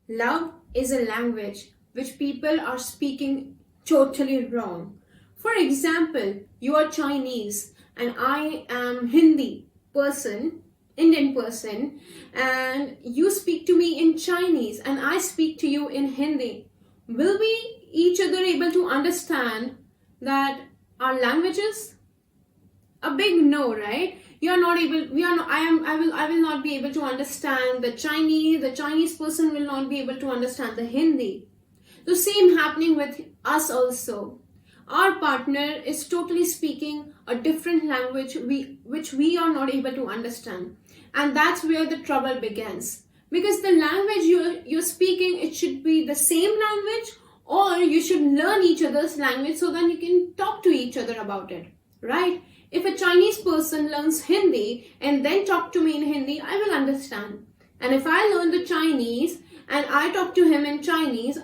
Love is a language which people are speaking totally wrong. For example, you are Chinese and I am Indian person, and you speak to me in Chinese and I speak to you in Hindi. Will we each other able to understand that our languages? A big no, right? You are not able, we are not, I will not be able to understand the Chinese person will not be able to understand the Hindi. The same happening with us also. Our partner is totally speaking a different language which we are not able to understand. And that's where the trouble begins. Because the language you're speaking, it should be the same language, or you should learn each other's language so that you can talk to each other about it, right? If a Chinese person learns Hindi and then talk to me in Hindi, I will understand. And if I learn the Chinese and I talk to him in Chinese,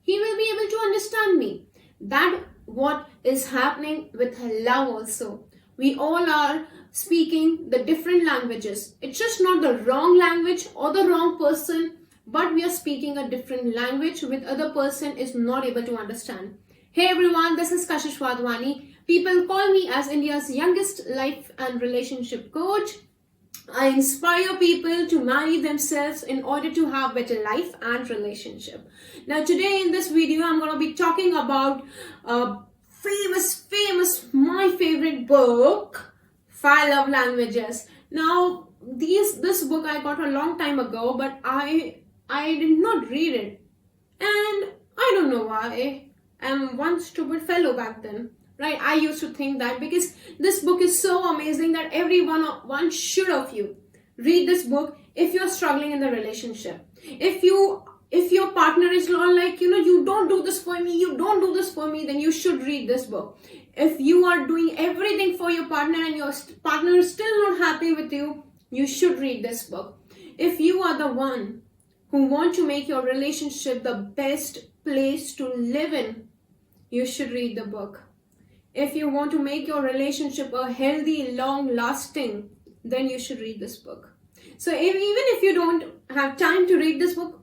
he will be able to understand me. That what is happening with love also. We all are speaking the different languages. It's just not the wrong language or the wrong person, but we are speaking a different language which other person is not able to understand. Hey everyone, this is Kashish. People call me as India's youngest life and relationship coach. I inspire people to marry themselves in order to have better life and relationship. Now today in this video, I'm going to be talking about my favorite book, 5 Love Languages. Now this book I got a long time ago, but I did not read it. And I don't know why. I'm one stupid fellow back then. Right, I used to think that because this book is so amazing that one should of you read this book if you're struggling in the relationship. If your partner is not like, you don't do this for me, then you should read this book. If you are doing everything for your partner and your partner is still not happy with you, you should read this book. If you are the one who want to make your relationship the best place to live in, you should read the book. If you want to make your relationship a healthy, long-lasting, then you should read this book. So even if you don't have time to read this book,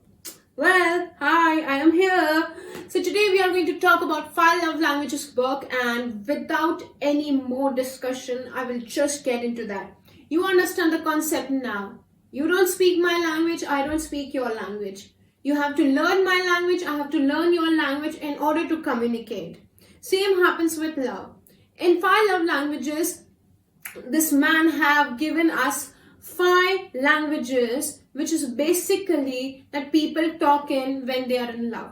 well, hi, I am here. So today we are going to talk about 5 Love Languages book, and without any more discussion, I will just get into that. You understand the concept now. You don't speak my language, I don't speak your language. You have to learn my language, I have to learn your language in order to communicate. Same happens with love. In 5 Love Languages, this man have given us 5 languages, which is basically that people talk in when they are in love.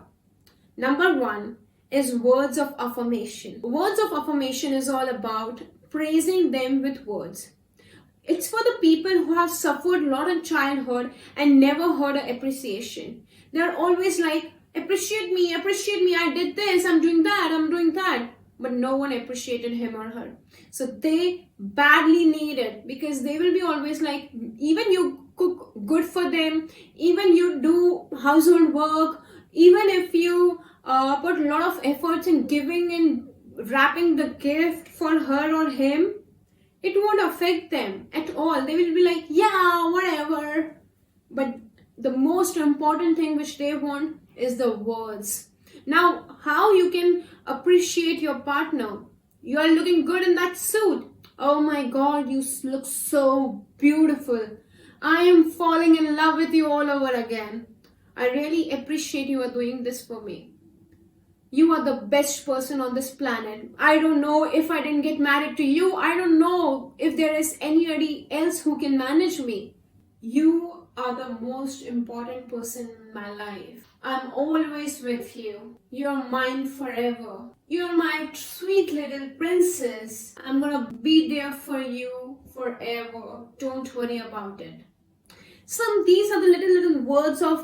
Number 1 is words of affirmation. Words of affirmation is all about praising them with words. It's for the people who have suffered a lot in childhood and never heard an appreciation. They're always like, appreciate me, I did this, I'm doing that. But no one appreciated him or her. So they badly need it, because they will be always like, even you cook good for them, even you do household work, even if you put a lot of efforts in giving and wrapping the gift for her or him, it won't affect them at all. They will be like, yeah, whatever. But the most important thing which they want is the words. Now, how you can appreciate your partner? You are looking good in that suit. Oh my God, you look so beautiful. I am falling in love with you all over again. I really appreciate you are doing this for me. You are the best person on this planet. I don't know if I didn't get married to you. I don't know if there is anybody else who can manage me. You are the most important person in my life. I'm always with you. You're mine forever. You're my sweet little princess. I'm gonna be there for you forever. Don't worry about it. These are the little words of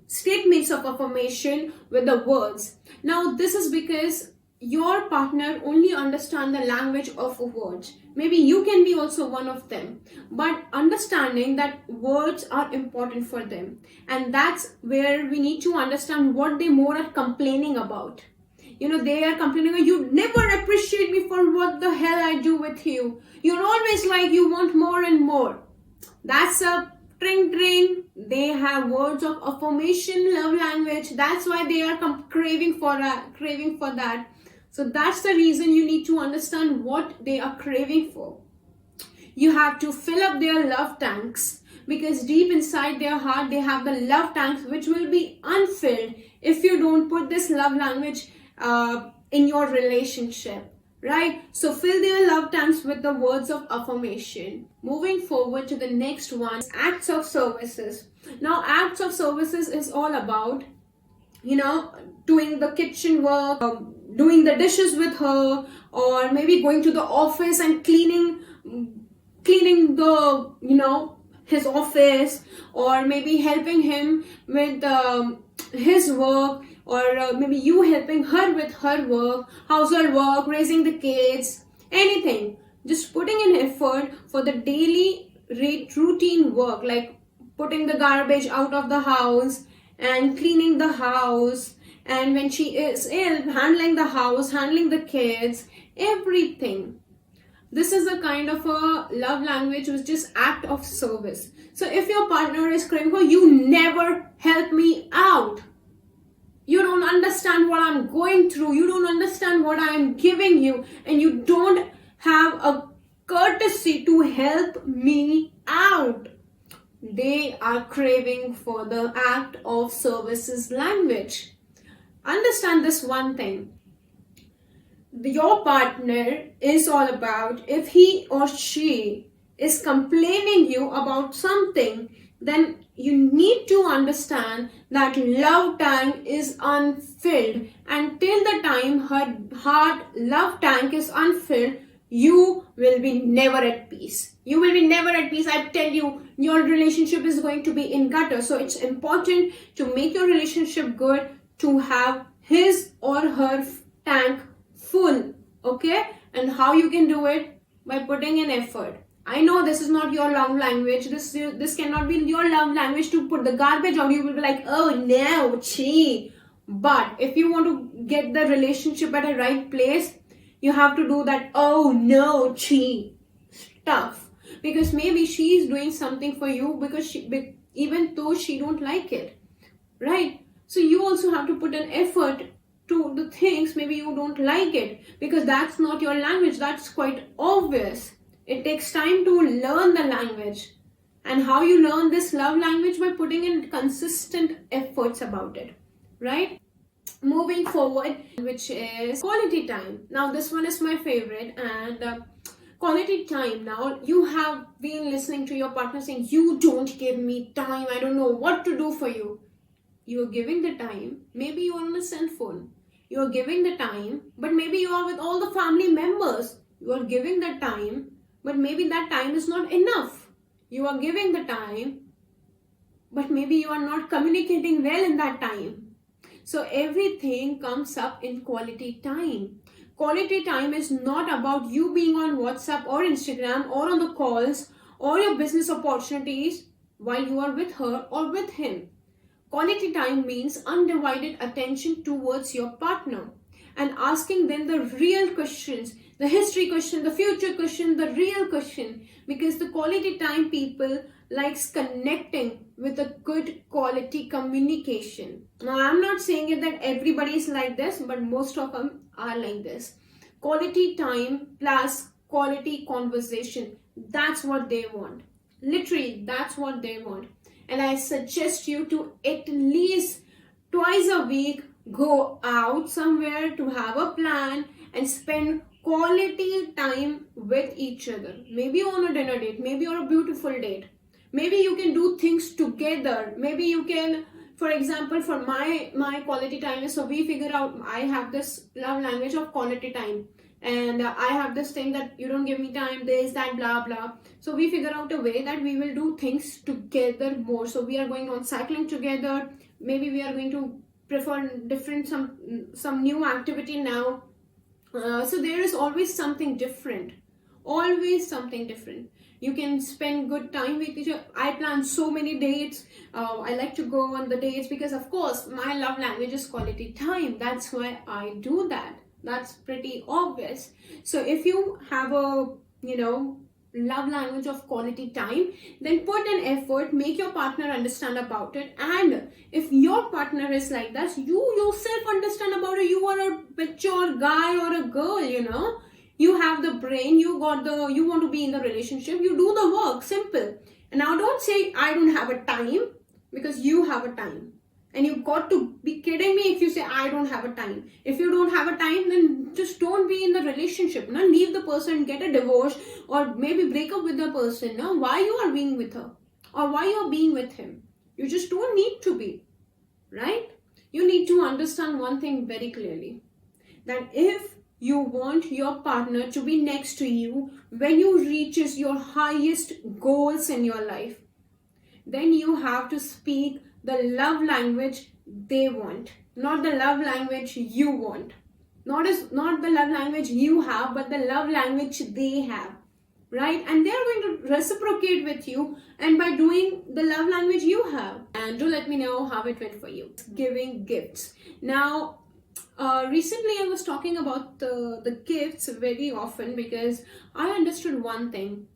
statements of affirmation with the words. Now this is because your partner only understands the language of words. Maybe you can be also one of them, but understanding that words are important for them, and that's where we need to understand what they more are complaining about. They are complaining, you never appreciate me for what the hell I do with you. You're always like, you want more and more. That's a Tring tring, they have words of affirmation, love language. That's why they are craving for that. So that's the reason you need to understand what they are craving for. You have to fill up their love tanks, because deep inside their heart they have the love tanks which will be unfilled if you don't put this love language in your relationship. Right? So fill their love tanks with the words of affirmation. Moving forward to the next one, acts of services. Now, acts of services is all about, doing the kitchen work, doing the dishes with her, or maybe going to the office and cleaning the, his office, or maybe helping him with his work, or maybe you helping her with her work, household work, raising the kids, anything. Just putting in effort for the daily routine work, like putting the garbage out of the house and cleaning the house, and when she is ill, handling the house, handling the kids, everything. This is a kind of a love language which is act of service. So if your partner is craving for, you never help me out, you don't understand what I'm going through, you don't understand what I'm giving you, and you don't have a courtesy to help me out, they are craving for the act of services language. Understand this one thing. Your partner is all about, if he or she is complaining you about something, then you need to understand that love tank is unfilled, and till the time her heart love tank is unfilled, you will be never at peace. You will be never at peace. I tell you, your relationship is going to be in gutter. So it's important to make your relationship good, to have his or her tank full. Okay? And how you can do it? By putting in effort. I know this is not your love language. This cannot be your love language to put the garbage out. You will be like, oh no, gee. But if you want to get the relationship at a right place, you have to do that oh no, gee stuff. Because maybe she is doing something for you because even though she don't like it. Right? So you also have to put an effort to the things maybe you don't like it, because that's not your language. That's quite obvious. It takes time to learn the language. And how you learn this love language? By putting in consistent efforts about it. Right? Moving forward, which is quality time. Now this one is my favorite, and quality time. Now you have been listening to your partner saying, you don't give me time, I don't know what to do for you. You are giving the time. Maybe you are on a cell phone. You are giving the time, but maybe you are with all the family members. You are giving the time, but maybe that time is not enough. You are giving the time, but maybe you are not communicating well in that time. So everything comes up in quality time. Quality time is not about you being on WhatsApp or Instagram or on the calls or your business opportunities while you are with her or with him. Quality time means undivided attention towards your partner and asking them the real questions, the history question, the future question, the real question, because the quality time people likes connecting with a good quality communication. Now I'm not saying it that everybody is like this, but most of them are like this. Quality time plus quality conversation. That's what they want. Literally, that's what they want. And I suggest you to at least twice a week go out somewhere to have a plan and spend quality time with each other. Maybe on a dinner date, maybe on a beautiful date. Maybe you can do things together. Maybe you can, for example, for my quality time is, so we figure out, I have this love language of quality time. And I have this thing that you don't give me time, this, that, blah, blah. So we figure out a way that we will do things together more. So we are going on cycling together. Maybe we are going to prefer different, some new activity now. So there is always something different. Always something different. You can spend good time with each other. I plan so many dates. I like to go on the dates because, of course, my love language is quality time. That's why I do that. That's pretty obvious. So if you have a, love language of quality time, then put an effort, make your partner understand about it. And if your partner is like that, you yourself understand about it. You are a mature guy or a girl, you have the brain, you want to be in the relationship, you do the work, simple. And now don't say I don't have a time, because you have a time. And you've got to be kidding me if you say I don't have a time. If you don't have a time, then just don't be in the relationship. Now leave the person, get a divorce, or maybe break up with the person. Now why you are being with her, or why you are being with him? You just don't need to be, right? You need to understand one thing very clearly, that if you want your partner to be next to you when you reaches your highest goals in your life, then you have to speak the love language they want, not the love language you want. Not the love language you have, but the love language they have, right? And they're going to reciprocate with you, and by doing the love language you have. And do let me know how it went for you. Giving gifts. Now, recently I was talking about the gifts very often, because I understood one thing.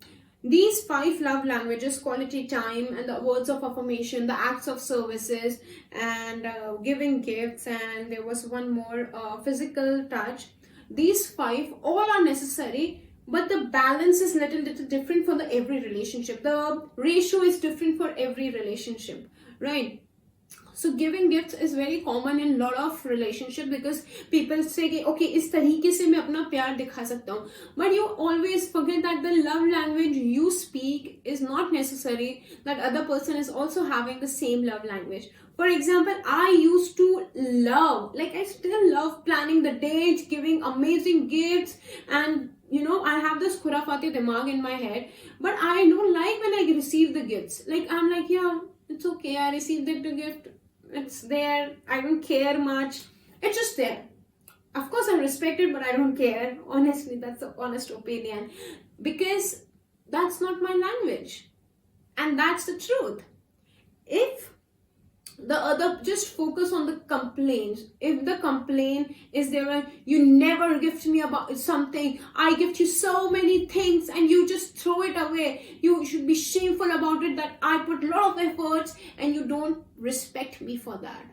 These 5 love languages, quality time and the words of affirmation, the acts of services, and giving gifts, and there was one more, physical touch. These 5 all are necessary, but the balance is little different for the every relationship. The ratio is different for every relationship, right? So giving gifts is very common in lot of relationship, because people say कि okay इस तरीके से मैं अपना प्यार दिखा सकता हूँ, but you always forget that the love language you speak is not necessary that other person is also having the same love language. For example, I used to love, like I still love planning the dates, giving amazing gifts, and I have this khurafati dimag in my head, but I don't like when I receive the gifts. Like I'm like, yeah, it's okay, I received the gift, it's there, I don't care much, it's just there. Of course I respect it, but I don't care. Honestly, that's the honest opinion, because that's not my language, and that's the truth. If the other, just focus on the complaints. If the complaint is there, like, you never gift me about something, I gift you so many things, and you just throw it away, you should be shameful about it, that I put a lot of efforts and you don't respect me for that.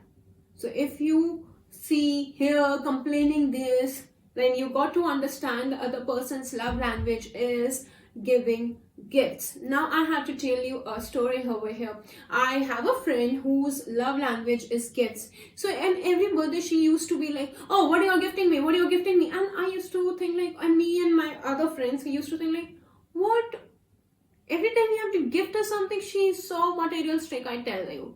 So if you see here complaining this, then you got to understand the other person's love language is giving gifts. Now I have to tell you a story over here. I have a friend whose love language is gifts. So and every birthday she used to be like, oh, what are you gifting me, what are you gifting me? And I used to think like, and me and my other friends, we used to think like, what, every time you have to gift her something, she's so materialistic. I tell you,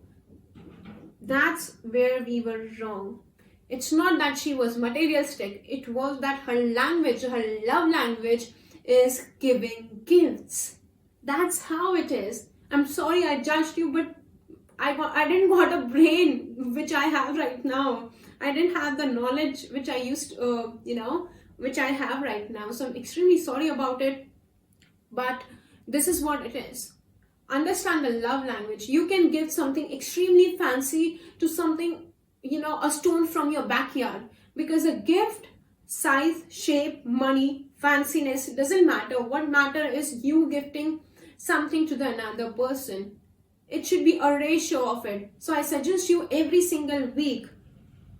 that's where we were wrong. It's not that she was materialistic, it was that her language, her love language is giving gifts. That's how it is. I'm sorry I judged you, but I didn't got a brain which I have right now. I didn't have the knowledge which I used which I have right now. So I'm extremely sorry about it, but this is what it is. Understand the love language. You can give something extremely fancy to something, a stone from your backyard, because a gift, size, shape, money, fanciness doesn't matter. What matter is you gifting something to the another person. It should be a ratio of it. So I suggest you every single week,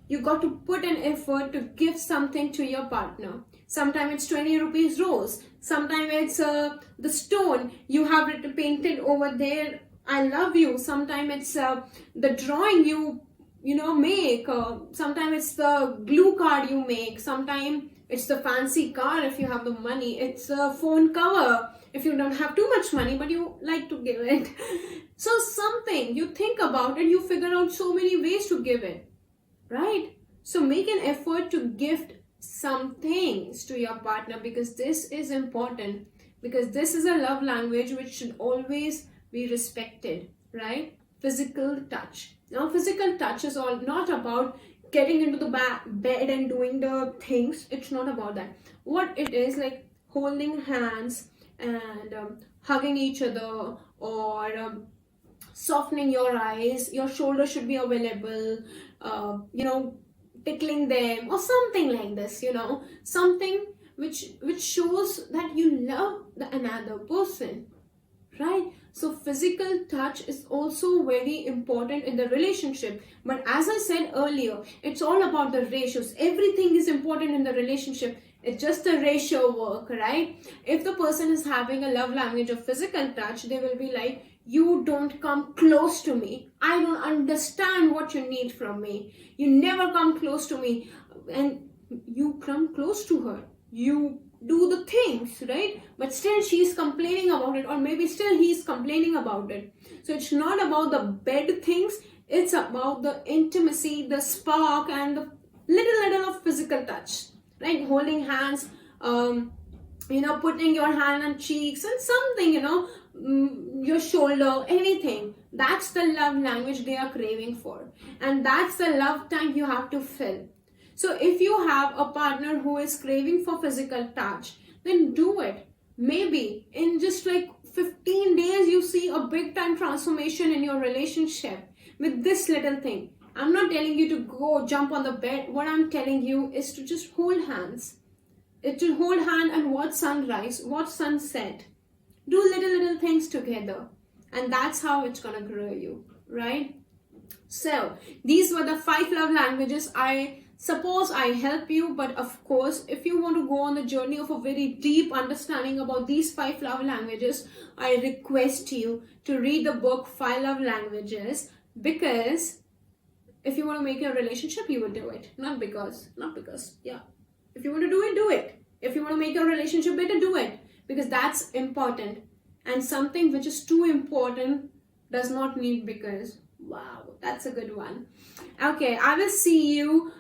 you got to put an effort to give something to your partner. Sometimes it's 20 rupees rose, sometimes it's the stone you have it painted over there, I love you. Sometimes it's the drawing you make, sometimes it's the glue card you make, sometimes it's the fancy car if you have the money, it's a phone cover if you don't have too much money but you like to give it. So something you think about and you figure out so many ways to give it, right? So make an effort to gift some things to your partner, because this is important, because this is a love language which should always be respected, right? Physical touch. Now physical touch is all not about getting into the bed and doing the things. It's not about that. What it is, like holding hands and hugging each other, or softening your eyes, your shoulder should be available, tickling them or something like this, something which shows that you love the another person, right? So physical touch is also very important in the relationship. But as I said earlier, it's all about the ratios. Everything is important in the relationship. It's just the ratio work, right? If the person is having a love language of physical touch, they will be like, you don't come close to me. I don't understand what you need from me. You never come close to me. And you come close to her. You do the things, right? But still she's complaining about it, or maybe still he's complaining about it. So it's not about the bed things, it's about the intimacy, the spark, and the little of physical touch, right? Holding hands, putting your hand on cheeks and something, your shoulder, anything. That's the love language they are craving for, and that's the love tank you have to fill. So if you have a partner who is craving for physical touch, then do it. Maybe in just like 15 days, you see a big time transformation in your relationship with this little thing. I'm not telling you to go jump on the bed. What I'm telling you is to just hold hands. It's to hold hand and watch sunrise, watch sunset. Do little things together. And that's how it's gonna grow you, right? So these were the 5 love languages. I suppose I help you, but of course, if you want to go on the journey of a very deep understanding about these 5 love languages, I request you to read the book 5 Love Languages, because if you want to make your relationship, you will do it. Not because. Yeah. If you want to do it, do it. If you want to make your relationship better, do it. Because that's important. And something which is too important does not need because. Wow, that's a good one. Okay, I will see you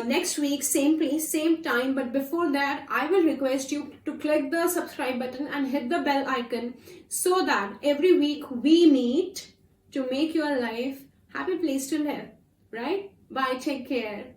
next week, same place, same time. But before that, I will request you to click the subscribe button and hit the bell icon so that every week we meet to make your life a happy place to live. Right? Bye, take care.